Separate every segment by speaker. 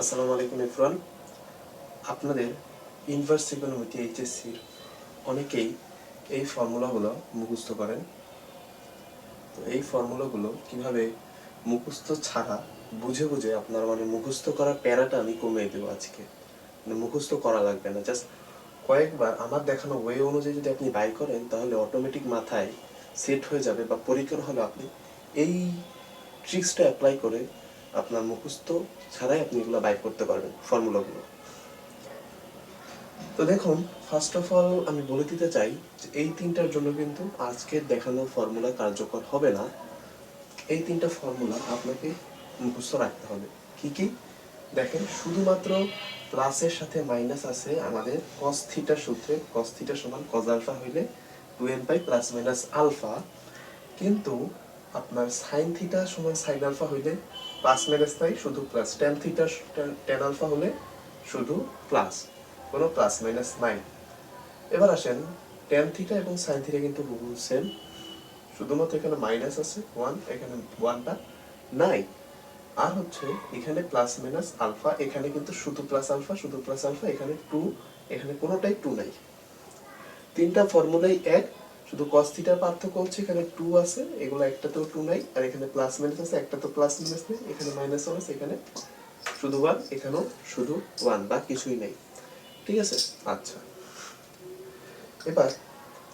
Speaker 1: আসসালামু আলাইকুম এভরিওয়ান। আপনাদের ইনভার্স ট্রিগোনোমেট্রি এইচএসসির অনেকেই এই ফর্মুলাগুলো মুখস্থ করেন। তো এই ফর্মুলাগুলো কিভাবে মুখস্থ ছাড়া বুঝে বুঝে আপনার মুখস্থ করার প্যারাটা আমি কমিয়ে দেবো আজকে। মুখস্থ করা লাগবে না, জাস্ট কয়েকবার আমার দেখানো ওয়ে অনুযায়ী যদি আপনি বাই করেন তাহলে অটোমেটিক মাথায় সেট হয়ে যাবে, বা পরীক্ষার হলে আপনি এই ট্রিক্সটা অ্যাপ্লাই করে আপনার মুখস্থ ছাড়াই আপনি এগুলো বাই করতে পারবেন ফর্মুলাগুলো। তো দেখুন, ফার্স্ট অফ অল আমি বলে দিতে চাই যে এই তিনটার জন্য কিন্তু আজকের দেখানো ফর্মুলা কার্যকর হবে না। এই তিনটা ফর্মুলা আপনাকে মুখস্থ রাখতে হবে। কি কি দেখেন, শুধুমাত্র প্লাসের সাথে মাইনাস আছে আমাদের কস থিটা সূত্রে। কস থিটা সমান কজ আলফা হইলে 2n pi plus minus alpha. কিন্তু আপনার সাইন থিটা সমান সাইন আলফা হইলে প্লাস মাইনাস নাই, শুধু plus. Tan theta tan alpha হলে শুধু প্লাস, কোনো প্লাস মাইনাস নাই। এবার আসেন, ট্যান থিটা এবং সাইন থিটা কিন্তু হুবহু সেম, শুধুমাত্র এখানে মাইনাস আছে 1, এখানে 1টা নাই। আর হচ্ছে এখানে প্লাস মাইনাস আলফা, এখানে কিন্তু শুধু প্লাস আলফা, শুধু প্লাস আলফা, এখানে 2, এখানে কোনোটাই 2 নাই। তিনটা ফর্মুলাই এক, শুধু cos থিটার পার্থক্য হচ্ছে এখানে 2 আছে, এগুলো একটাতেও 2 নাই। আর এখানে প্লাস মাইনাস আছে, একটা তো প্লাস মাইনাস নেই, এখানে মাইনাস 1 আছে, এখানে শুধু 1, এখানেও শুধু 1, বা কিছুই নেই। ঠিক আছে? আচ্ছা, এবার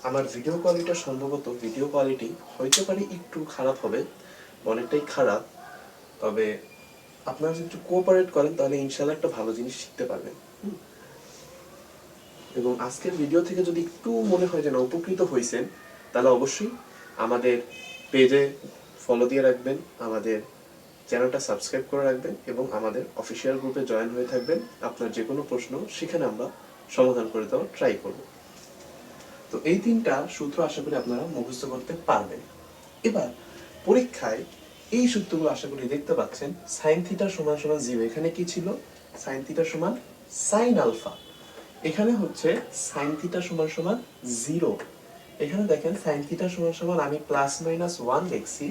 Speaker 1: আমার ভিডিও কোয়ালিটিটা সম্ভবত ভিডিও কোয়ালিটি হইতে পারে একটু খারাপ হবে, অনেকটাই খারাপ। তবে আপনারা যদি একটু কোঅপারেট করেন তাহলে ইনশাআল্লাহ একটা ভালো জিনিস শিখতে পারবেন। এবং আজকের ভিডিও থেকে যদি একটু মনে হয় যে না উপকৃত হয়েছেন, তাহলে অবশ্যই আমাদের পেজে ফলো দিয়ে রাখবেন, আমাদের চ্যানেলটা সাবস্ক্রাইব করে রাখবেন এবং আমাদের অফিসিয়াল গ্রুপে জয়েন হয়ে থাকবেন। আপনার যে কোনো প্রশ্ন সেখানে আমরা সমাধান করে দেওয়ার ট্রাই করব। তো এই তিনটা সূত্র আশা করি আপনারা মুখস্থ করতে পারবেন। এবার পরীক্ষায় এই সূত্রগুলো আশা করি দেখতে পাচ্ছেন। সাইন থিটা সমান সমান 0, এখানে কি ছিল? সাইন থিটা সমান সাইন আলফা। এখানে হচ্ছে সাইন থিটা সমান সমান 0। এখানে দেখেন সাইন থিটা সমান সমান আমি প্লাস মাইনাস 1 লিখছি,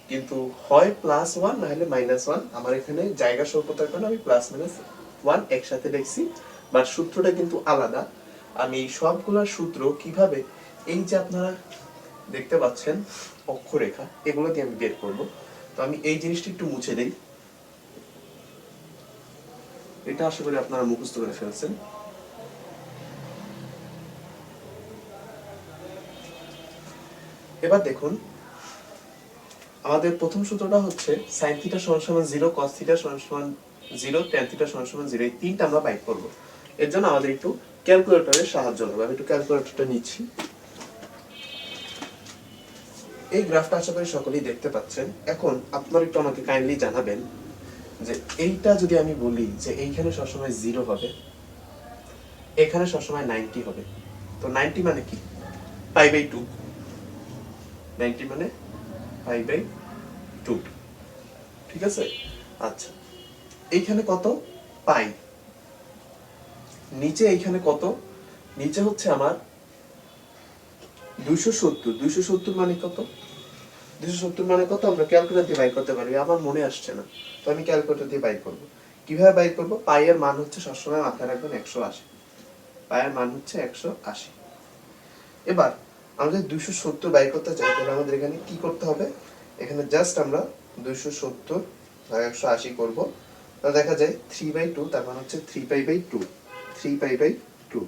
Speaker 1: কিন্তু হয় প্লাস 1 না হলে মাইনাস 1। আমার এখানে জায়গা স্বল্পতার কারণে আমি প্লাস মাইনাস 1 একসাথে লিখছি, বাট সূত্রটা কিন্তু আলাদা। আমি এই সবগুলোর সূত্র কিভাবে, এই যে আপনারা দেখতে পাচ্ছেন অক্ষরেখা, এগুলো দিয়ে আমি বের করব। তো আমি এই জিনিসটা একটু মুছে দেই। এটা আশা করি আপনারা মুখস্থ করে ফেলছেন। এবার দেখুন, আমাদের প্রথম সূত্রটা হচ্ছে sin θ সমান সমান 0, cos θ সমান সমান 0, tan θ সমান সমান 0। এই তিনটা আমরা বাইর করব। এর জন্য আমাদের একটু ক্যালকুলেটরের সাহায্য নেব। আমি একটু ক্যালকুলেটরটা নিচ্ছি। এই গ্রাফটা আশা করি সকলেই দেখতে পাচ্ছেন। এখন আপনারা একটু আমাকে কাইন্ডলি জানাবেন যে এইটা যদি আমি বলি যে এইখানে সবসময় 0 হবে, এখানে সবসময় 90 হবে, তো 90 মানে কি? π/2। 90 মানে π/2। ঠিক আছে? আচ্ছা, এইখানে কত? পাই। নিচে এইখানে কত? নিচে হচ্ছে আমার 270। 270 মানে কত? 270 মানে কত আমরা ক্যালকুলেটর দিয়ে বাই করতে পারি। আমার মনে আসছে না, তো আমি ক্যালকুলেটর দিয়ে বাই করব। কিভাবে বাই করব? পাই এর মান হচ্ছে সবসময় মাথায় রাখবেন 180। পাই এর মান হচ্ছে 180। এবার আমরা যদি 270 বাই করতে চাই তাহলে আমাদের এখানে কি করতে হবে? এখানে জাস্ট আমরা 270 ভাগ 180 করব। তাহলে দেখা যায় 3/2, তার মানে হচ্ছে 3π/2। 3π/2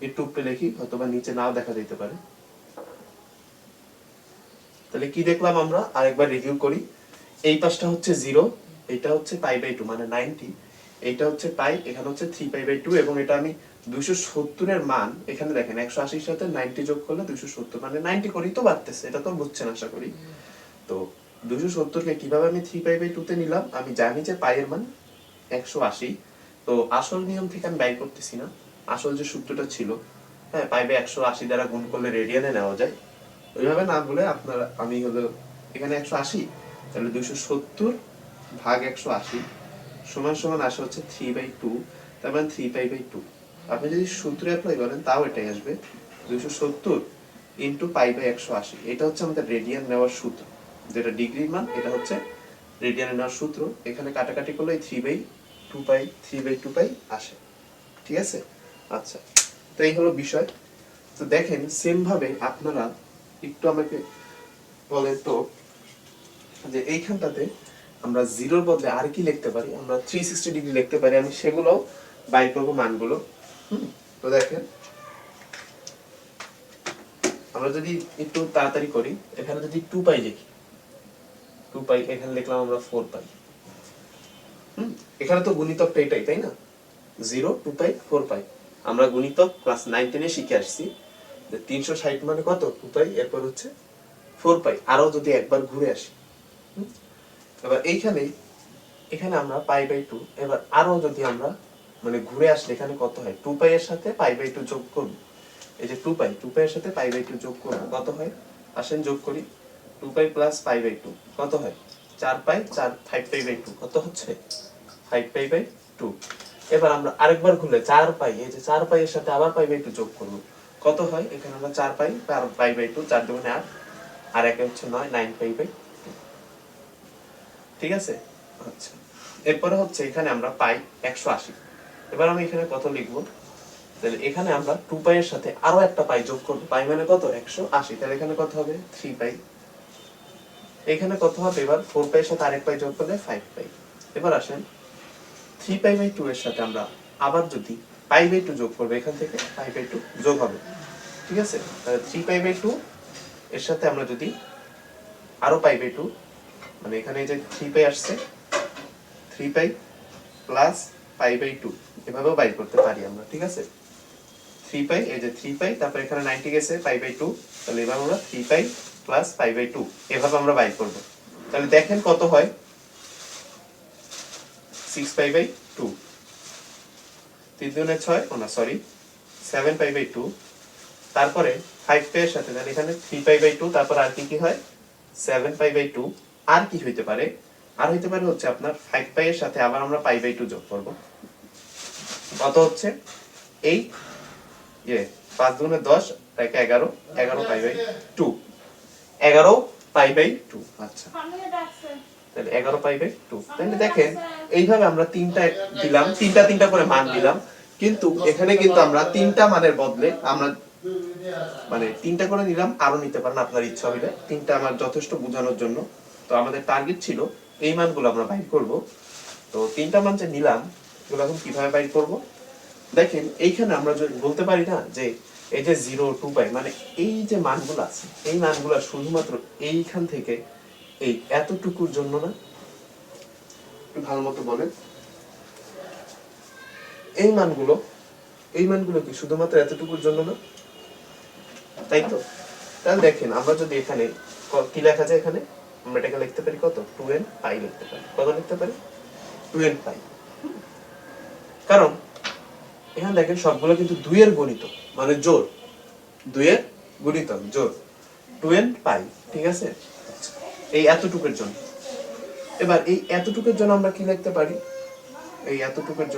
Speaker 1: একটু উপরে লিখি, অথবা নিচে নাও দেখা যেতে পারে। তাহলে কি দেখলাম আমরা? আরেকবার রিভিউ করি। এই পাশটা হচ্ছে 0, এটা হচ্ছে π/2 মানে 90, এইটা হচ্ছে পাই, এখানে হচ্ছে 3π/2, এবং এটা আমি 270 এর মান এখানে দেখেন 180 এর সাথে 90 যোগ করলে 270 মানে 90 করেই তো বাড়তেছে। এটা তো বুঝছেন আশা করি। তো 270 কে কিভাবে আমি 3π/2 তে নিলাম? আমি জানি যে পাই এর মান 180। তো আসল নিয়ম থেকে আমি বাই করতেছি না, আসল যে সূত্রটা ছিল, হ্যাঁ, π/180 দ্বারা গুণ করলে রেডিয়ানে নেওয়া যায়। ওইভাবে না বলে আপনারা, আমি হলো এখানে 180, তাহলে 270 ভাগ 180 সমান সমান আসে হচ্ছে 3/2, তার মানে 3π/2। আপনি যদি সূত্র অ্যাপ্লাই করেন তাও এটাই আসবে, 270 ইন্টু π/180। এটা হচ্ছে আমাদের রেডিয়ান নেওয়ার সূত্র। যেটা ডিগ্রির মান, এটা হচ্ছে রেডিয়ানে নেওয়ার সূত্র। এখানে কাটাকাটি করলে 3/2 পাই আসে। ঠিক আছে? আচ্ছা, তো এই হলো বিষয়। তো দেখেন সেম ভাবে আপনারা একটু আমাকে বলেন তো যে এইখানটাতে আমরা জিরোর বদলে আর কি লিখতে পারি, আমরা 360 ডিগ্রি লিখতে পারি, আমি সেগুলো বাইর করবো মানগুলো। তো দেখেন আমরা যদি একটু তাড়াতাড়ি করি, এখানে যদি 2 পাই লিখি, 2 পাই এখানে লিখলাম আমরা 4 পাই। এখানে তো গুণিতকটা এটাই, তাই না? 0, 2 পাই, 4 পাই। আমরা গুণিতক ক্লাস 9-10 শিখে আসছি যে 360 মানে কত? 2 পাই, এরপর হচ্ছে 4 পাই। আরো যদি একবার ঘুরে আসি, এবার এখানে আমরা পাই/2, এবার আরো যদি আমরা মানে ঘুরে আসলে এখানে কত হয়? 2 পাই এর সাথে পাই/2 যোগ করব। এই যে 2 পাই এর সাথে পাই/2 যোগ করব, কত হয়? আসেন যোগ করি। 2 পাই প্লাস পাই/2 কত হয়? 4 পাই, 5পাই/2 কত হচ্ছে? 5পাই/2। এবার আমরা আরেকবার ঘুরলে 4 পাই, এই যে 4 পাই এর সাথে আবার পাই/2 যোগ করব, কত হয়? এখানে আমরা 4 পাই আর পাই/2, 4 দুগুণে 8 আর একে হচ্ছে 9, 9পাই/2। ঠিক আছে? আচ্ছা, এরপরে হচ্ছে এখানে আমরা পাই 180। এবার আমি এখানে কত লিখবো? তাহলে এখানে আমরা 2 পাই এর সাথে আরো একটা পাই যোগ করব, পাই মানে কত? 180। তাহলে এখানে কত হবে? 3পাই। এখানে কত হবে? এবার 4পাই এর সাথে আরেক পাই যোগ করলে 5পাই। এবার আসেন 3পাই/2 এর সাথে আমরা আবার যদি পাই/2 যোগ করব, এখান থেকে পাই/2 যোগ হবে। ঠিক আছে? তাহলে 3পাই/2 এর সাথে আমরা যদি আরো পাই/2, মানে এখানে এই যে 3পাই আসছে, 3পাই প্লাস পাই/2 এভাবেও বাইর করতে পারি আমরা। ঠিক আছে? 3পাই, এই যে 3পাই, তারপর এখানে 90 গেছে পাই/2, তাহলে এবার আমরা 3পাই প্লাস পাই/2 এভাবে আমরা বাইর করব। তাহলে দেখেন কত হয়? 6পাই/2, 3 দুগুণে 6, না সরি 7পাই/2, তারপরে 5পাই এর সাথে, তাহলে এখানে 3পাই/2, তারপর আর কি কি হয়? 7পাই/2। আর কি হইতে পারে? আর হইতে পারে হচ্ছে আপনার 5পাই এর সাথে আবার আমরা পাই/2 যোগ করব, কত হচ্ছে? 8, 5 দুগুণে 10, 11, 11পাই/2, 11পাই/2। আচ্ছা, তাহলে 11পাই/2। তাহলে দেখেন এইভাবে আমরা তিনটা দিলাম, তিনটা করে মান দিলাম, কিন্তু এখানে কিন্তু আমরা তিনটা মানের বদলে আমরা মানে তিনটা করে নিলাম, আরো নিতে পারেন আপনার ইচ্ছা হইলে। তিনটা আমার যথেষ্ট বোঝানোর জন্য। তো আমাদের টার্গেট ছিল এই মানগুলো আমরা বাইর করব। তো তিনটা মান যে নিলাম, এগুলো এখন কিভাবে বাইর করব? দেখেন এইখানে আমরা যদি বলতে পারি না যে এই যে 0, 2পাই, মানে এই যে মানগুলো আছে, এই মানগুলো শুধুমাত্র এইখান থেকে এই এতটুকুর জন্য না? একটু ভালো মতো বলেন। এই মানগুলো কি শুধুমাত্র এতটুকুর জন্য না? তাই তো? তাহলে দেখেন আমরা যদি এখানে কি লেখা যায়, এখানে আমরা এটাকে লিখতে পারি কত? 2n পাই লিখতে পারি। কত লিখতে পারি? 2n পাই। কারণ এখানে দেখেন সবগুলো কিন্তু 2 এর গণিত, মানে জোড়। 2 এর গুণিতক জোড় 2n পাই। ঠিক আছে? এই এতটুকুর জন্য। এবার এই এতটুকুর জন্য আমরা কি লিখতে পারি? এই এতটুকুর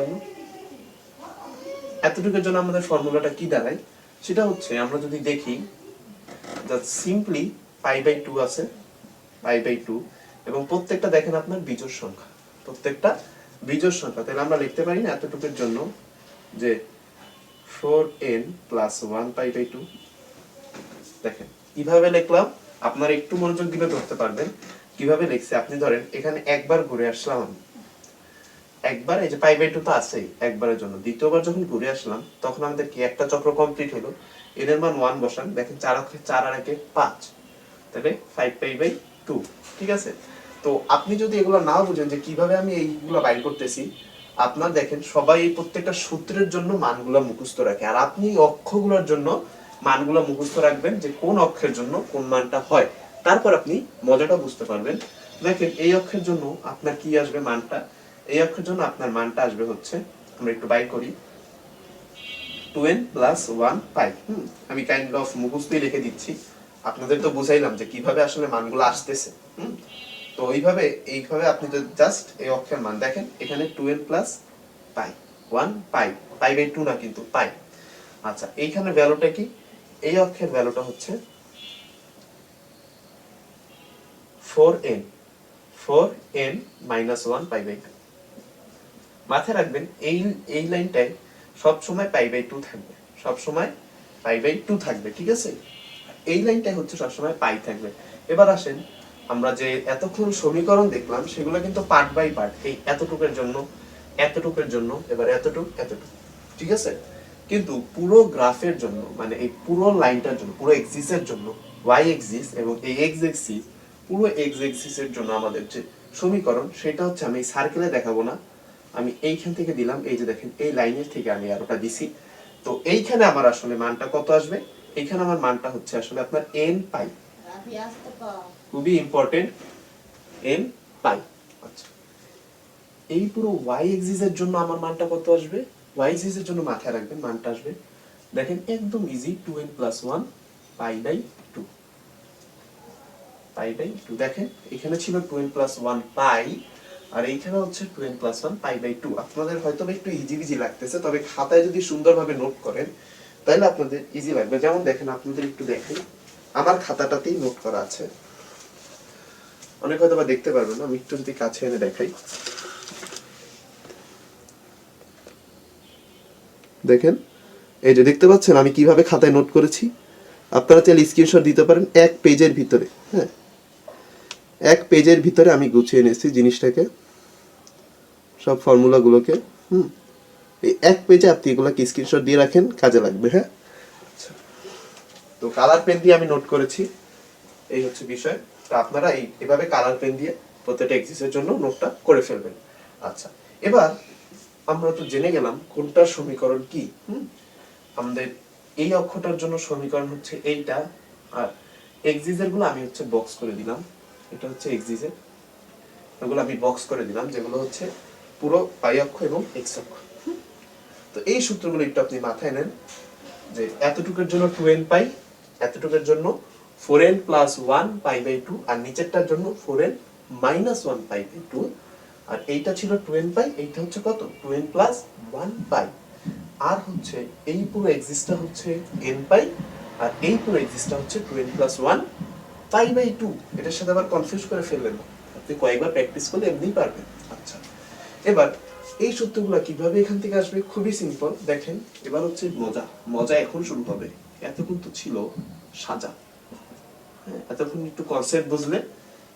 Speaker 1: জন্য আমাদের ফর্মুলাটা কি দাঁড়ায়? সেটা হচ্ছে আমরা যদি দেখি জাস্ট সিম্পলি পাই/2 আছে, পাই/2, এবং প্রত্যেকটা দেখেন আপনার বিজোড় সংখ্যা, প্রত্যেকটা বিজোড় সংখ্যা। তাহলে আমরা লিখতে পারি না এতটুকুর জন্য যে 4n + 1পাই/2। দেখেন কিভাবে লিখলাম, আপনারা একটু মনোযোগ দিলে ধরতে পারবেন কিভাবে লিখছি। আপনি ধরেন এখানে একবার ঘুরে আসলাম আমি, একবার, এই যে পাই/2 তো আছেই একবারের জন্য, দ্বিতীয়বার যখন ঘুরে আসলাম তখন আমাদের কি একটা চক্র কমপ্লিট হলো। এর মান 1 বসান, দেখেন 4 আর 1 5, তাহলে 5পাই/2। ঠিক আছে? তো আপনি যদি এগুলো না বুঝেন যে কিভাবে আমি এইগুলো বাইর করতেছি, আপনার দেখেন সবাই এই প্রত্যেকটা সূত্রের জন্য মানগুলো মুখস্থ রাখে, আর আপনি অক্ষগুলোর জন্য মানগুলো মুখস্থ রাখবেন যে কোন অক্ষের জন্য কোন মানটা হয়। তারপর আপনি মজাটা বুঝতে পারবেন। দেখেন এই অক্ষের জন্য আপনার কি আসবে মানটা? এই অক্ষের জন্য আপনার মানটা আসবে হচ্ছে, আমরা একটু বাইর করি, 2n + 1পাই। আমি কাইন্ড অফ মুখস্থই লিখে দিচ্ছি, আপনাদের তো বুঝাইলাম যে কিভাবে আসলে মানগুলো আসতেছে। তো এইভাবে আপনি যদি জাস্ট এই অক্ষের মান দেখেন, এখানে 2n + পাই, 1পাই, পাই/2 না কিন্তু পাই। আচ্ছা, এইখানে ভ্যালুটা কি? এই অক্ষের ভ্যালুটা হচ্ছে 4n 4n -1 পাই বাই 2। মাথায় রাখবেন এই এই লাইনটায় সব সময় পাই বাই 2 থাকবে, সব সময় পাই বাই 2 থাকবে, ঠিক আছে? এই লাইনটাই হচ্ছে সব সময় পাই থাকবে। এবার আসেন আমরা যে এতক্ষণ সমীকরণ দেখলাম সেগুলো কিন্তু পার্ট বাই পার্ট, এই এতটুকুর জন্য এতটুকুর জন্য, এবার এতটুক এতটুক, ঠিক আছে? কিন্তু পুরো গ্রাফের জন্য মানে এই পুরো লাইনটার জন্য, পুরো এক্সিসের জন্য, ওয়াই এক্সিস এবং এই এক্স এক্সিস, পুরো এক্স এক্সিসের জন্য আমাদের যে সমীকরণ সেটা হচ্ছে, আমি সার্কেলে দেখাবো না, আমি এইখান থেকে দিলাম, এই যে দেখেন এই লাইনের থেকে আমি আরোটা দিছি। তো এইখানে আমার আসলে মানটা কত আসবে? এইখানে আমার মানটা হচ্ছে আসলে আপনার n পাই, খুবই ইম্পর্টেন্ট, n পাই। আচ্ছা, এই পুরো y এক্সিস এর জন্য আমার মানটা কত আসবে? y এক্সিস এর জন্য মাথায় রাখবেন মানটা আসবে, দেখেন একদম easy, 2n + 1 pi by 2, pi by 2। দেখেন এখানে ছিল 2n + 1 পাই, আর এইখানে হচ্ছে 2n + 1 পাই বাই 2। আপনাদের হয়তো একটু ইজি ইজি লাগতেছে, তবে খাতায় যদি সুন্দরভাবে নোট করেন তাহলে আপনাদের ইজি লাগবে। যেমন দেখেন, আপনাদের একটু দেখাই, আমার খাতাটাতেই নোট করা আছে, অনেক হয়তো বা দেখতে পারবেন না, আমি একটু যদি কাছে এনে দেখাই, দেখেন এই যে দেখতে পাচ্ছেন আমি কিভাবে খাতায় নোট করেছি। আপনারা চাইলে স্ক্রিনশট দিতে পারেন, এক পেজের ভিতরে, হ্যাঁ, এক পেজের ভিতরে আমি গুছিয়ে এনেছি জিনিসটাকে, সব ফর্মুলাগুলোকে। এই এক পেজে আপনি এগুলোকে স্ক্রিনশট দিয়ে রাখেন, কাজে লাগবে। হ্যাঁ, আচ্ছা, তো কালার পেন দিয়ে আমি নোট করেছি, এই হচ্ছে বিষয়। তো আপনারা এভাবে কালার পেন দিয়ে প্রত্যেকটা এক্সারসাইজের জন্য নোটটা করে ফেলবেন। আচ্ছা, এবার আমরা তো জেনে গেলাম কোনটার সমীকরণ কি। আমাদের এই অক্ষটার জন্য সমীকরণ হচ্ছে এইটা, আর এক্সিসের গুলো আমি হচ্ছে বক্স করে দিলাম, এটা হচ্ছে এক্সিসের, এগুলো আমি বক্স করে দিলাম, যেগুলো হচ্ছে পুরো পাই অক্ষ এবং এক্স অক্ষ। তো এই সূত্রগুলো একটু আপনি মাথায় নেন, যে এতটুকুর জন্য 2n পাই, এতটুকুর জন্য 4n + 1 পাই বাই 2, আর নিচেরটার জন্য 4n - 1 পাই বাই 2, আর এইটা ছিল 2n পাই, এইটা হচ্ছে কত? 2n + 1 পাই, আর হচ্ছে এই পুরো এক্সিসটা হচ্ছে n পাই, আর এই পুরো এক্সিসটা হচ্ছে 2n + 1 পাই বাই 2। এটার সাথে আবার কনফিউজ করে ফেললেন না, আপনি কয়েকবার প্র্যাকটিস করলে এমনিই পারবেন। আচ্ছা, এবার এই সূত্রগুলো কিভাবে এখান থেকে আসবে? খুবই সিম্পল, দেখেন এবার হচ্ছে মজা, মজা এখন শুরু হবে। এতক্ষণ তো ছিল সাজা, হ্যাঁ, এতক্ষণ একটু কনসেপ্ট বুঝলে,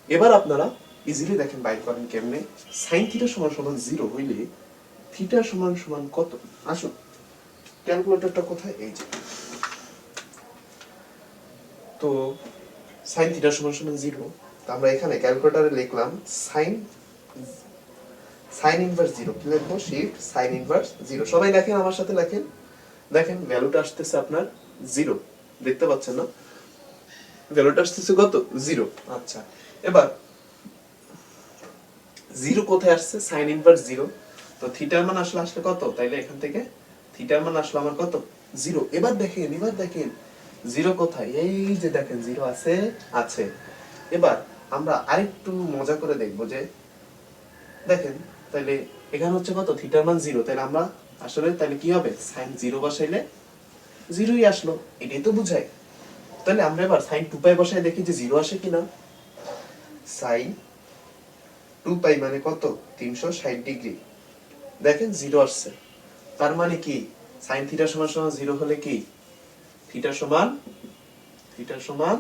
Speaker 1: এবার আপনারা ইজিলি দেখেন বাইর করেন কেমনে। sin θ = 0 হইলে θ = কত? আসুন, ক্যালকুলেটরটা কোথায়? এই যে, তো sin θ = 0, তো আমরা এখানে ক্যালকুলেটরে লিখলাম sin ইনভার্স 0, কি লিখবো? Shift sin inverse 0। সবাই দেখেন, আমার সাথে লেখেন, দেখেন ভ্যালুটা আসতেছে আপনার 0, দেখতে পাচ্ছেন না? ভ্যালুটা আসতেছে কত? 0। আচ্ছা, এবার 0 কোথায় আসছে? sin ইনভার্স 0, তো থিটার মান আসলে কত? তাইলে এখান থেকে থিটার মান আসলে আমার কত? 0। এবার দেখেন 0 কোথায়? এই যে দেখেন 0 আছে, আছে। এবার আমরা আরেকটু মজা করে দেখব, যে দেখেন তাইলে এখানে হচ্ছে কত? থিটার মান 0, তাইলে আমরা আসলে তাইলে কি হবে? sin 0 বসাইলে 0ই আসলো, এটাই তো বুঝায়। তাহলে আমরা এবার sin 2π বসাই দেখি যে 0 আসে কিনা। sin 2π মানে কত? 360 ডিগ্রি। দেখেন 0 আসছে, তার মানে কি sin θ = 0 হলে কি থিটা সমান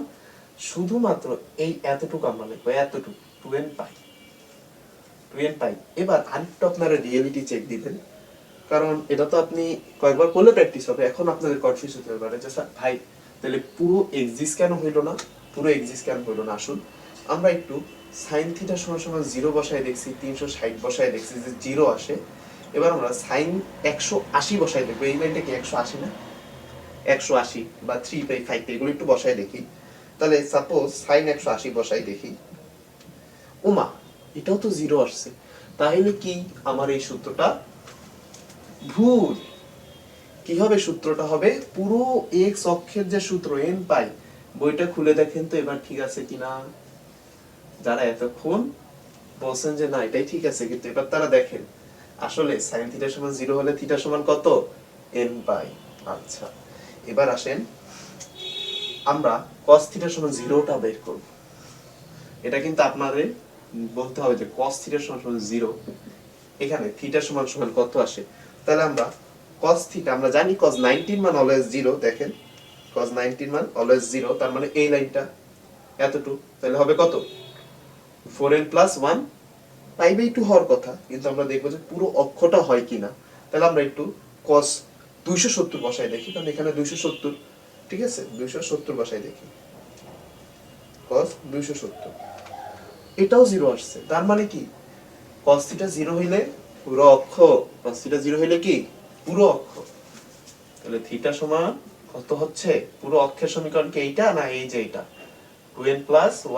Speaker 1: শুধুমাত্র এই এতটুকু আমরা লিখবো, এতটুকু 2n পাই, 2n পাই। এবার আরেকটু আপনারা রিয়েলিটি চেক দিবেন, কারণ এটা তো আপনি কয়েকবার করলে প্র্যাকটিস হবে। এখন আপনাদের কনফিউজ হতে পারে যে স্যার ভাই তাহলে পুরো এক্সিস কেন হইলো না, পুরো এক্সিস কেন হইলো না? আসুন আমরা একটু sin θ = 0 বসায় দেখছি, 360 বসায় দেখছি যে 0 আসে। এবার আমরা sin 180 বসায় দেখবো, এই লাইনটা কি 180 না? 180 বা 3/5 এগুলো একটু বসায় দেখি। তাহলে সাপোজ sin 180 বসাই দেখি, ওমা এটাও তো 0 আসছে, তাহলে কি আমার এই সূত্রটা ভুল? কি হবে সূত্রটা? হবে পুরো এক্স অক্ষের যে সূত্র n পাই, বইটা খুলে দেখেন তো এবার ঠিক আছে কিনা। যারা এতক্ষণ বলছেন যে না এটাই ঠিক আছে, কিন্তু এবার তারা দেখেন আসলে sin θ = 0 হলে θ সমান কত? n পাই। আচ্ছা, এবার আসেন আমরা cos θ = 0টা বের করব। এটা কিন্তু আপনাদের বলতে হবে যে cos থিটা সমান সমান 0, এখানে থিটা সমান সমান কত আসে। তাহলে আমরা cos থিটা আমরা জানি cos 90 মান অলওয়েজ 0, দেখেন cos 90 মান অলওয়েজ 0, তার মানে এই লাইনটা এতটুকু, তাহলে হবে কত 4n + 1 π/2 হওয়ার কথা, কিন্তু আমরা দেখব যে পুরো অক্ষটা হয় কিনা। তাহলে আমরা একটু cos 270 বসাই দেখি, কারণ এখানে 270, ঠিক আছে 270 বসাই দেখি, cos 270 এটাও 0 আসছে, তার মানে কি cos থিটা 0 হইলে পুরো অক্ষ, cos থিটা 0 হইলে কি পুরো অক্ষ, তাহলে থিটা সমান কত হচ্ছে, পুরো অক্ষের সমীকরণ কি এইটা না এই যে এটা 2n +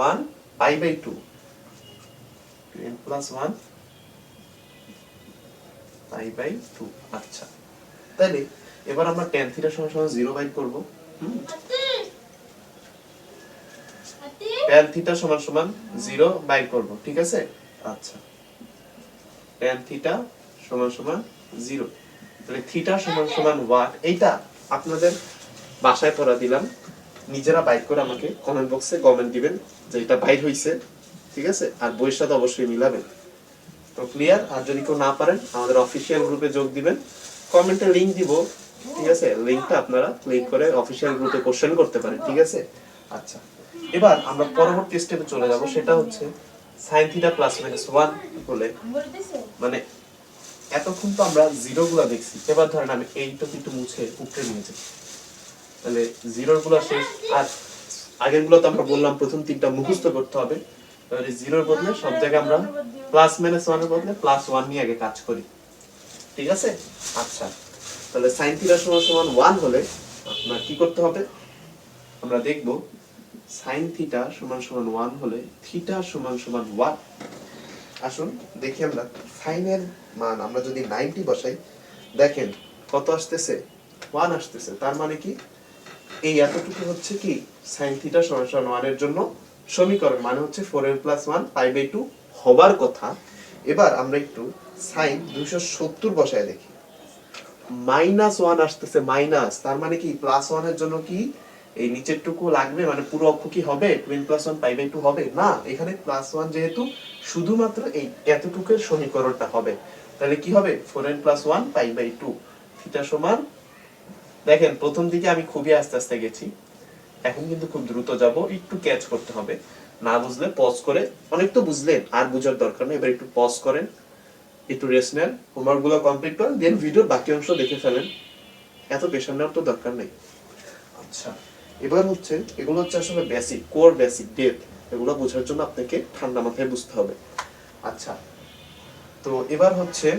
Speaker 1: 1 π/2, 2n + 1 π/2। আচ্ছা, তাহলে এবার আমরা tan থিটা সমান সমান 0 বাইর করব। tan থিটা সমান সমান 0 বাইর করব, ঠিক আছে। আচ্ছা, tan থিটা সমান সমান 0, তাহলে থিটা সমান সমান 1, এইটা আপনাদের বাসায় পড়া দিলাম, নিজেরা বাইর করে আমাকে কমেন্ট বক্সে কমেন্ট দিবেন যে এটা বাইর হইছে, ঠিক আছে, আর বইয়ের সাথে অবশ্যই মিলাবেন। তো ক্লিয়ার? আর যদি কেউ না পারেন আমাদের অফিশিয়াল গ্রুপে যোগ দিবেন, কমেন্টে লিংক দিব, ঠিক আছে, লিংকটা আপনারা ক্লিক করে অফিশিয়াল গ্রুপে কোশ্চেন করতে পারেন, ঠিক আছে। আচ্ছা, এবার আমরা পরবর্তী স্টেপে চলে যাব, সেটা হচ্ছে sin থিটা +-1 হলে, মানে এতক্ষণ তো আমরা জিরো গুলা দেখছি, এবার ধরেন আমি এইটুকু একটু মুছে উপরে নিয়ে যাই, তাহলে জিরোর গুলা শেষ, আর আগের গুলো তো আমরা বললাম প্রথম তিনটা মুখস্থ করতে হবে, তাহলে জিরোর বদলে সব জায়গায় আমরা +-1 এর বদলে +1 নিয়ে আগে কাজ করি, ঠিক আছে। আচ্ছা, তাহলে sin থিটা সমান সমান 1 হলে আপনার কি করতে হবে, আমরা দেখব sin থিটা সমান সমান 1 হলে থিটা সমান সমান 1। আসুন দেখি আমরা sin এর মান আমরা যদি 90 বসাই, দেখেন কত আসতেছে 1 আসতেছে, তার মানে কি এই এতটুকু হচ্ছে কি sin থিটা সমান সমান 1 এর জন্য সমীকরণ, মানে হচ্ছে 4n + 1 π/2 হবার কথা। এবার আমরা একটু sin 270 বসায় দেখি, -1 আসতেছে, মাইনাস, তার মানে কি +1 এর জন্য কি এই নিচেরটুকু লাগবে, মানে পুরো অক্ষ কি হবে 2n + 1 π/2 হবে না, এখানে +1 যেহেতু শুধুমাত্র এই এতটুকুর সমীকরণটা হবে, তাহলে কি হবে 4n + 1 π/2 থিটা সমান, দেখেন প্রথম দিকে আমি খুবই আস্তে আস্তে গেছি, এখন কিন্তু খুব দ্রুত যাব, একটু ক্যাচ করতে হবে, না বুঝলে পজ করে, অনেক তো বুঝলেন আর বুঝার দরকার নেই, এবার একটু পজ করেন, একটু রেস্ট নেন, হোমওয়ার্কগুলো কমপ্লিট করেন, দেন ভিডিওর বাকি অংশ দেখে ফেলেন, এত প্রেশার নেওয়ার তো দরকার নেই। আচ্ছা, এবার হচ্ছে এগুলো হচ্ছে আসলে বেসিক, কোর বেসিক ডেপথ, এগুলো বোঝার জন্য আপনাকে ঠান্ডা মাথায় বুঝতে হবে। আচ্ছা, তো এবার হচ্ছে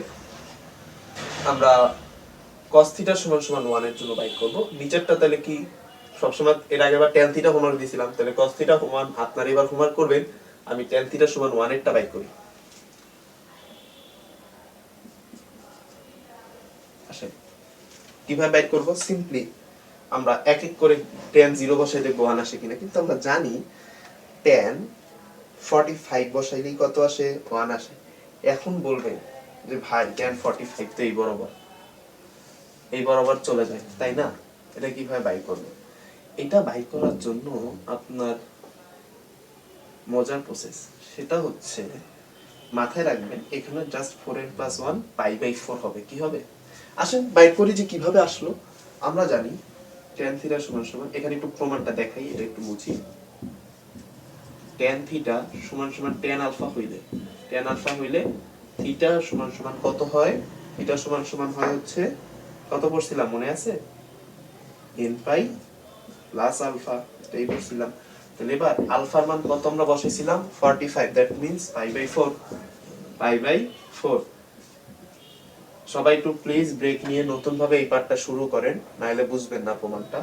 Speaker 1: আমরা cos থিটা সমান সমান 1 এর জন্য বাইর করব, নিচেরটা তাহলে কি সবসময় এর আগে আবার tan থিটা হোমওয়ার্ক দিয়েছিলাম, তাহলে cos থিটা সমান, আপনারা এবার হোমওয়ার্ক করবেন, আমি tan থিটা সমান 1 এরটা বাইর করি। আসেন কিভাবে বাইর করব, সিম্পলি আমরা এক এক করে tan 0 বসাই দেখব 1 আসে কিনা, কিন্তু আমরা জানি tan 45 বসাইলেই কত আসে 1 আসে। এখন বলবেন যে ভাই tan 45 তো এই বরাবর চলে যায়, তাই না, এটা কিভাবে বাইর করব, এটা বাইর করার জন্য আপনার মজার প্রসেস, সেটা হচ্ছে মাথায় রাখবেন এখানে জাস্ট 4n + 1 π/4 হবে, কি হবে, আসেন বাইর করি যে কিভাবে আসলো। আমরা জানি tan থিটা সমান সমান, এখানে একটু প্রমাণটা দেখাই, এটা একটু মুছি, tan থিটা সমান সমান tan আলফা হইলে থিটা সমান সমান কত হয়, থিটা সমান সমান হয় হচ্ছে কত পড়ছিলাম মনে আছে, n π + আলফা, এটাই পড়ছিলাম। তাহলে এবার আলফার মান কত আমরা বসাইছিলাম 45, দ্যাট মিন্স π/4। সবাই একটু প্লিজ ব্রেক নিয়ে নতুন ভাবে এই পার্টটা শুরু করেন, নাইলে বুঝবেন না প্রমাণটা।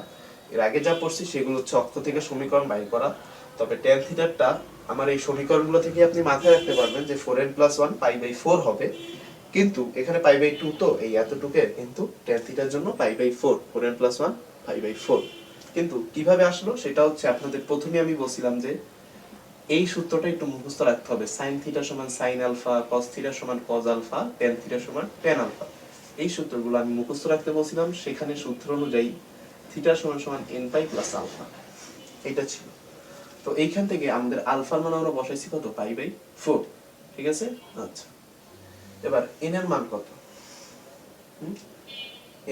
Speaker 1: এর আগে যা পড়ছি সেগুলো হচ্ছে অক্ষ থেকে সমীকরণ বাইর করা, তবে tan থিটাটা আমার এই সমীকরণগুলো থেকে আপনি মাথায় রাখতে পারবেন যে 4n + 1 π/4 হবে, কিন্তু এখানে π/2 তো এই এতটুকু, কিন্তু tan থিটার জন্য π/4, 4n + 1 π/4। কিন্তু কিভাবে আসলো সেটা হচ্ছে আপনাদের প্রথমে আমি বলছিলাম যে এই সূত্রটা একটু মুখস্থ রাখতে হবে, sin থিটা সমান sin আলফা, cos থিটা সমান cos আলফা, tan থিটা সমান tan আলফা, এই সূত্রগুলো আমি মুখস্থ রাখতে বলছিলাম, সেখানে সূত্র অনুযায়ী থিটা সমান সমান n π + আলফা, এটা ছিল। তো এইখান থেকে আমাদের আলফার মান আমরা বসাইছি কত π/4, ঠিক আছে। আচ্ছা, এবার n এর মান কত,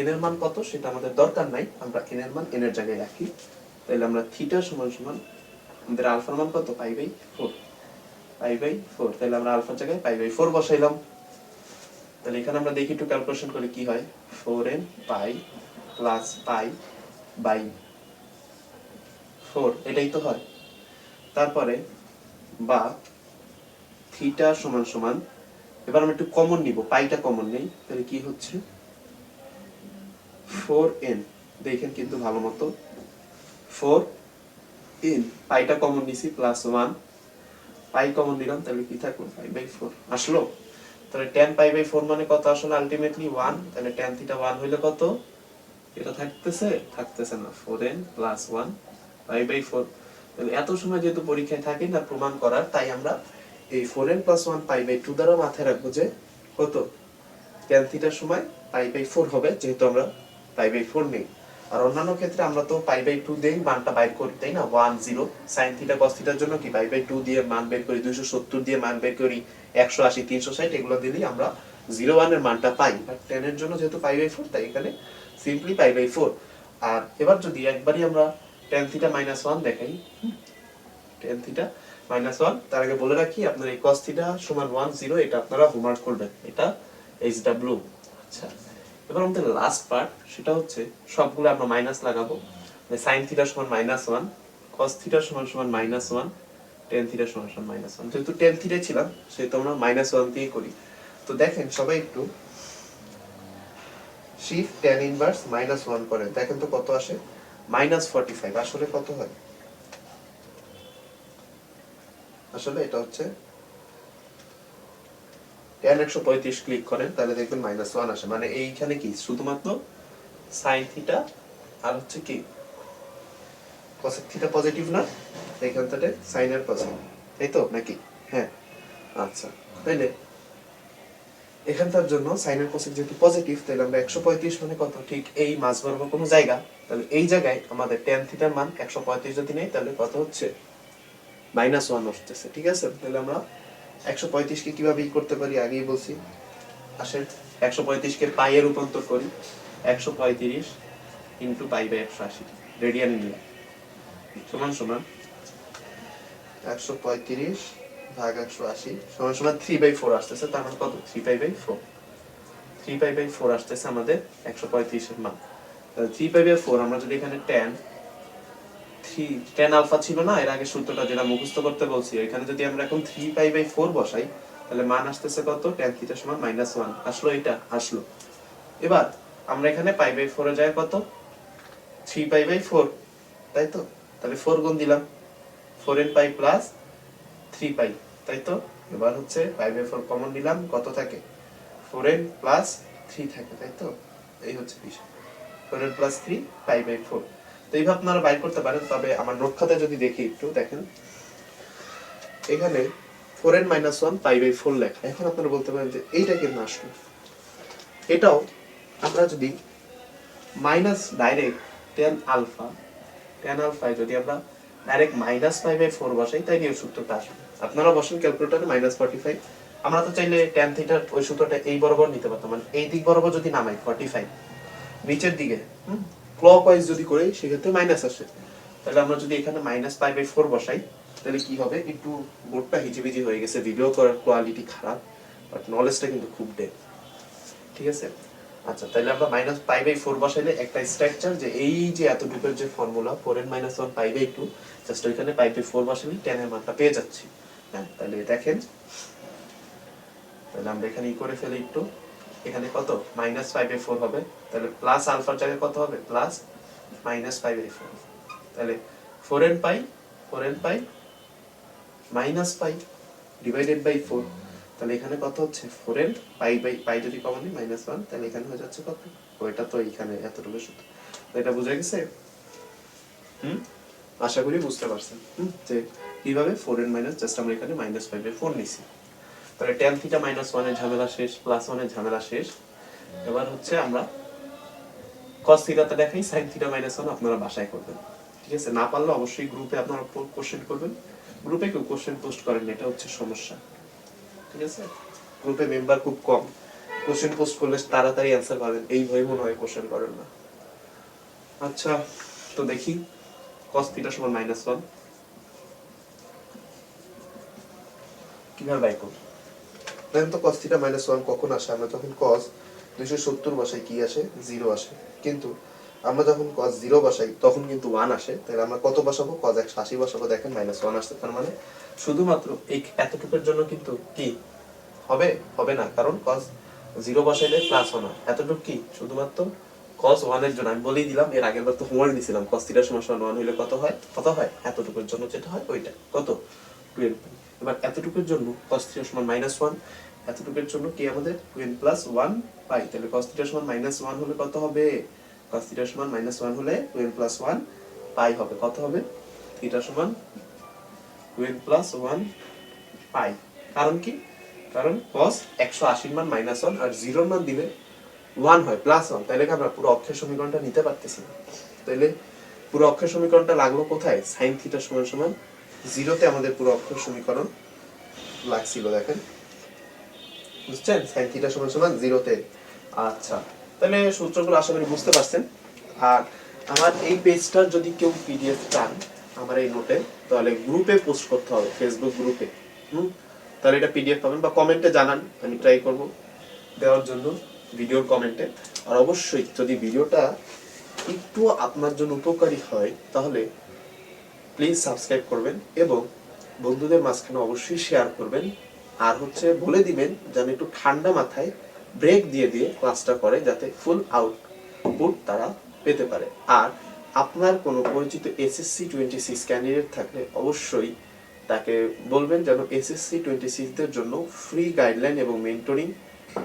Speaker 1: n এর মান কত সেটা আমাদের দরকার নাই, আমরা n এর মান n এর জায়গায় রাখি। তাহলে আমরা থিটা সমান সমান আমাদের আলফার মান কত π/4, তাহলে আমরা আলফার জায়গায় π/4 বসাইলাম। তাহলে এখানে আমরা দেখি একটু ক্যালকুলেশন করে কি হয়, 4n π প্লাস π/4 এটাই তো হয়। তারপরে বা থিটা সমান সমান, এবার আমরা একটু কমন নিব, পাইটা কমন নেই, তাহলে কি হচ্ছে 4n, দেখেন কিন্তু ভালো মতো 4n, পাইটা কমন নিছি প্লাস 1, পাই কমন নিলাম, তাহলে কি থাকলো π/4 আসলো। তাহলে tan π/4 মানে কত আসলে আলটিমেটলি 1, তাহলে tan থিটা 1 হইলে কত, এটা থাকতেছে না 4n প্লাস 1 π/4। তাহলে এত সময় যেহেতু পরীক্ষায় থাকে না প্রমাণ করার, তাই আমরা এই 4n প্লাস 1 π/2 দ্বারা মাথায় রাখবো যে কত tan থিটার সময় π/4 হবে, যেহেতু আমরা π/4 নেই। আর অন্যান্য ক্ষেত্রে আমরা তো π/2 দিয়ে মানটা বাইর করি, তাই না, 1 0 sin থিটা cos থিটার জন্য কি π/2 দিয়ে মান বের করি, 270 দিয়ে মান বের করি, 180 360 এগুলো দিলেই আমরা 0 1 এর মানটা পাই। বাট tan এর জন্য যেহেতু π/4, তাই এখানে সিম্পলি π/4। আর এবার যদি একবারই আমরা tan থিটা -1 দেখাই, tan থিটা -1, তার আগে বলে রাখি আপনার এই cos থিটা সমান 1 0, এটা আপনারা হোমওয়ার্ক করবেন, এটা HW। আচ্ছা, এবার আমাদের লাস্ট পার্ট, সেটা হচ্ছে সবগুলো আমরা মাইনাস লাগাবো। sin থিটা সমান -1, cos থিটা সমান -1, tan থিটা সমান -1। যেহেতু tan থিটা ছিলাম সেহেতু আমরা -1 দিয়ে করি। তো দেখেন সবাই একটু শিফট tan ইনভার্স -1 করে দেখেন তো কত আসে, -45। আসলে কত হয়, আসলে এটা হচ্ছে tan 135 ক্লিক করেন, তাহলে দেখবেন -1 আসে। মানে এইখানে কি শুধুমাত্র sin থিটা আর হচ্ছে কি cos থিটা পজিটিভ না, এইখান থেকে sin এর পজিটিভ, তাই তো নাকি? হ্যাঁ, আচ্ছা, তাইলে এখানকার জন্য sin এর কোসেক যেহেতু পজিটিভ, তাহলে আমরা 135 মানে কত, ঠিক এই মাঝ বরাবর কোনো জায়গা, তাহলে এই জায়গায় আমাদের tan থিটার মান 135 যদি নেই, তাহলে কত হচ্ছে -1 আসতেছে, ঠিক আছে। তাহলে আমরা 135 কে কিভাবে করতে পারি আগেই বলছি, আসেন 135 কে পাই এ রূপান্তর করি, 135 ইনটু π/180 রেডিয়ান নিলাম, সমান সমান 135 ভাগ 180 সমান সমান 3/4 আসতেছে, তার মানে কত 3π/4 আসতেছে আমাদের 135 এর মান। তাহলে 3π/4 আমরা যদি এখানে tan আলফা ছিল না এর আগে সূত্রটা যেটা মুখস্থ করতে বলছি, এখানে যদি আমরা এখন 3π/4 বসাই, তাহলে মান আসতেছে কত, tan থিটা সমান -1 আসলো, এটা আসলো। এবার আমরা এখানে π/4 এর জায়গায় কত 3π/4, তাই তো, তাহলে 4 গুণ দিলাম, 4n π প্লাস 3π, তাই তো। এবার হচ্ছে π/4 কমন নিলাম, কত থাকে 4n প্লাস 3 থাকে, তাই তো, এই হচ্ছে বিষয় 4n প্লাস 3 π/4। তো এইভাবে আপনারা বাইর করতে পারেন। তবে আমার নোট খাতায় যদি দেখি একটু দেখেন, এখানে 4n -1 π/4 লেখা। এখন আপনারা বলতে পারেন যে এইটা কেন আসলো, এটাও আমরা যদি মাইনাস ডাইরেক্ট tan আলফা যদি আমরা ডাইরেক্ট -π/4 বসাই, তাই এই সূত্রটা আসবে। আপনারা বসেন ক্যালকুলেটরে -45, আমরা তো চাইলে tan থিটার ওই সূত্রটা এই বরাবর নিতে পারতাম, মানে এই দিক বরাবর যদি নামাই 45 নিচের দিকে ক্লকওয়াইজ যদি করি সেক্ষেত্রে মাইনাস আসে। তাহলে আমরা যদি এখানে -π/4 বসাই, তাহলে কি হবে, একটু বোর্ডটা হিজিবিজি হয়ে গেছে, ভিডিও করার কোয়ালিটি খারাপ, বাট নলেজটা কিন্তু খুব ডেপ, ঠিক আছে। আচ্ছা, তাহলে আমরা -π/4 বসাইলে একটা স্ট্রাকচার যে এই যে এতটুকুর যে ফর্মুলা 4n - 1 π/2, জাস্ট ওইখানে π/4 বসালে tan এর মানটা পেয়ে যাচ্ছি। হ্যাঁ, তাহলে দেখেন, তাহলে আমরা এখানে করে ফেলি একটু, এখানে কত -π/4 হবে, তাহলে প্লাস আলফার জায়গায় কত হবে, প্লাস -π/4, তাহলে 4n π -π ডিভাইডেড বাই 4, তাহলে এখানে কত হচ্ছে 4n π যদি কমন নিই -1, তাহলে এখানে হয়ে যাচ্ছে কত, ওইটা তো এইখানে এতটুকু সূত্র। তো এটা বুঝা গেছে? আশা করি বুঝতে পারছেন যে কিভাবে 4n জাস্ট আমরা এখানে -π/4 নিছি। তাহলে tan থিটা -1 এর ঝামেলা শেষ, +1 এর ঝামেলা শেষ। এবার হচ্ছে আমরা cos থিটাটা দেখাই, sin থিটা -1 আপনারা বাসায় করবেন, ঠিক আছে, না পারলে অবশ্যই গ্রুপে আপনারা কোশ্চেন করবেন। গ্রুপে কেউ কোশ্চেন পোস্ট করেন না, এটা হচ্ছে সমস্যা। ঠিক আছে, গ্রুপে মেম্বার খুব কম, কোশ্চেন পোস্ট করলে তাড়াতাড়ি অ্যান্সার পাবেন এই ভয় মনে হয় কোশ্চেন করেন না। আচ্ছা, তো দেখি cos থিটা সমান -1 কিভাবে বাই করব। দেখেন তো cos থিটা -1 কখন আসে? আমরা যখন cos 270 বসাই কি আসে? 0 আসে। কিন্তু আমরা যখন cos 0 বসাই তখন কিন্তু 1 আসে। তাহলে আমরা কত বসাবো? cos 180 বসাবো, দেখেন -1 আসছে। তার মানে শুধুমাত্র এই এতটুকুর জন্য কিন্তু কি হবে? হবে না, কারণ cos 0 বসাইলে +1 হয়। এতটুকু কি শুধুমাত্র cos 1 এর জন্য। আমি বলেই দিলাম, এর আগের বার তো হোমওয়ার্ক দিছিলাম, cos থিটা সমান 1 হইলে কত হয়? কত হয়? এতটুকুর জন্য যেটা হয় ওইটা কত? 12। এবার এতটুকুর জন্য cos থিটা সমান -1, এতটুকুর জন্য কি আমাদের 12 + 1 পাই। তাহলে cos থিটা সমান -1 হলে কত হবে? cos থিটা সমান -1 হলে 12 + 1 পাই হবে। কত হবে? থিটা সমান 12 + 1 পাই। কারণ কি? কারণ cos 180 মান -1 আর 0 মান দিলে 1 হয়, +1। তাইলে কি আমরা পুরো অক্ষের সমীকরণটা নিতে পারতেছি না। তাইলে পুরো অক্ষের সমীকরণটা লাগলো কোথায়? sin থিটা সমান 0 তে আমাদের পুরো অক্ষের সমীকরণ লাগছিল, দেখেন বুঝছেন? sin থিটা সমান 0 তে। আচ্ছা, তাহলে সূত্রগুলো আশা করি বুঝতে পারছেন। আর আমার এই পেজটার যদি কেউ পিডিএফ চান আমার এই নোটে, তাহলে গ্রুপে পোস্ট করতে হবে, ফেসবুক গ্রুপে। তাহলে এটা পিডিএফ পাবেন, বা কমেন্টে জানান, আমি ট্রাই করব দেওয়ার জন্য ভিডিওর কমেন্টে। আর অবশ্যই যদি ভিডিওটা একটু আপনার জন্য উপকারী হয় তাহলে প্লিজ সাবস্ক্রাইব করবেন এবং বন্ধুদের মাঝখানে অবশ্যই শেয়ার করবেন। আর হচ্ছে বলে দিবেন যেন একটু ঠান্ডা মাথায় ব্রেক দিয়ে দিয়ে ক্লাসটা করে, যাতে ফুল আউটপুট তারা পেতে পারে। আর আপনার কোনো পরিচিত এসএসসি 26 ক্যান্ডিডেট থাকলে অবশ্যই তাকে বলবেন যেন এসএসসি 26 দের জন্য ফ্রি গাইডলাইন এবং মেন্টরিং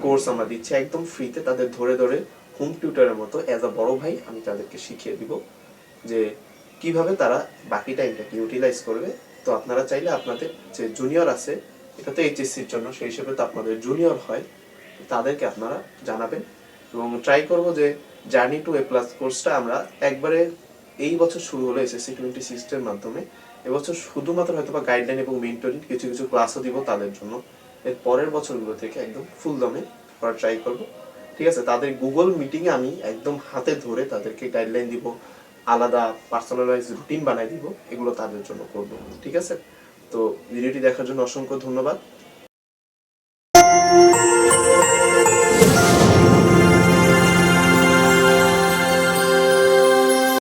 Speaker 1: কোর্স আমরা দিচ্ছি একদম ফ্রিতে। তাদের ধরে ধরে হোম টিউটরের মতো অ্যাজ আ বড় ভাই আমি তাদেরকে শিখিয়ে দিব যে কিভাবে তারা বাকি টাইমটাকে ইউটিলাইজ করবে। তো আপনারা চাইলে আপনাদের যে জুনিয়র আছে, এটা তো এইচএসসির জন্য, সেই হিসেবে তো আপনাদের জুনিয়র হয়, তাদেরকে আপনারা জানাবেন। এবং ট্রাই করব যে জার্নি টু এ প্লাস কোর্সটা আমরা একবারে এই বছর শুরু হলো এসএসসি 26 এর মাধ্যমে। এবছর শুধুমাত্র হয়তো বা গাইডলাইন এবং মেন্টরিং কিছু কিছু ক্লাসও দিব তাদের জন্য। এর পরের বছরগুলো থেকে একদম ফুল দমে করার ট্রাই করব। ঠিক আছে, তাদের গুগল মিটিংয়ে আমি একদম হাতে ধরে তাদেরকে গাইডলাইন দিব, আলাদা পার্সোনালাইজ রুটিন বানাই দিব, এগুলো তাদের জন্য করব। ঠিক আছে, তো ভিডিওটি দেখার জন্য অসংখ্য ধন্যবাদ।